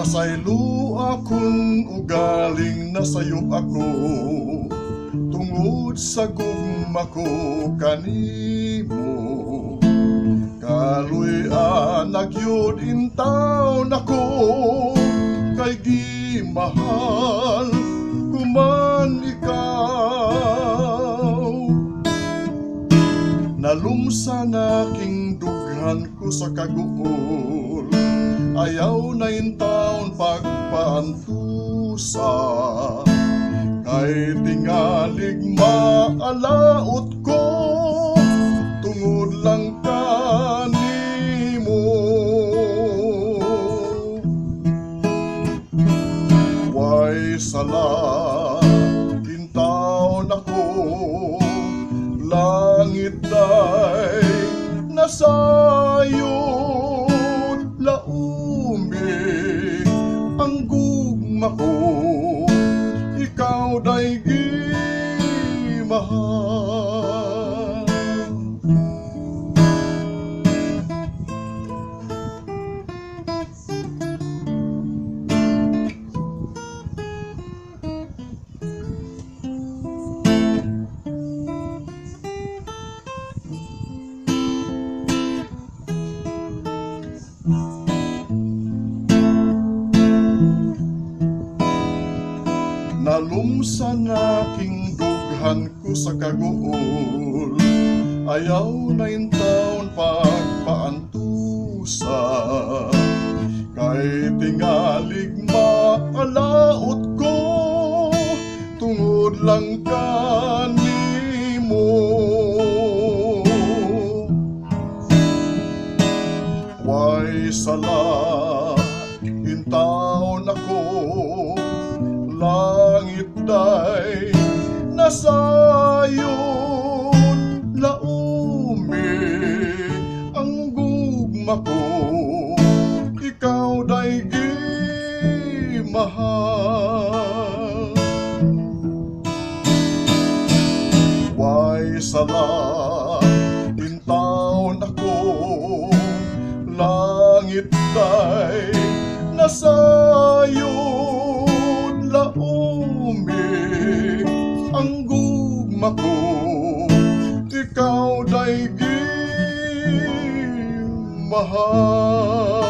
Pasaylo akong ugaling nasayop ako, tungod sa gugma ko kanimo. Kaluy nagyod intaw nako, kay di mahal kuman ikaw. Nalumsan aking dughan ko sa kaguol, ayaw na intaon pagpaantusa. Kay tingalig maalaot ko, tungod lang kanimo. Way sala intaon ako, langit day nasayod, laumi ang gugma ko, ikaw day gimahal. Nalumsan aking dughan ko sa kaguol, ayaw na intaon pagpaantusa. Kay tingalig maalaot ko, tungod lang kanimo. Way sala intaon ako, langit day nasayod, laumi ang gugma ko, ikaw day gimahal. Way sala intaon ako, langit day nasayod, laumi ang gugma ko, ikaw day gimahal.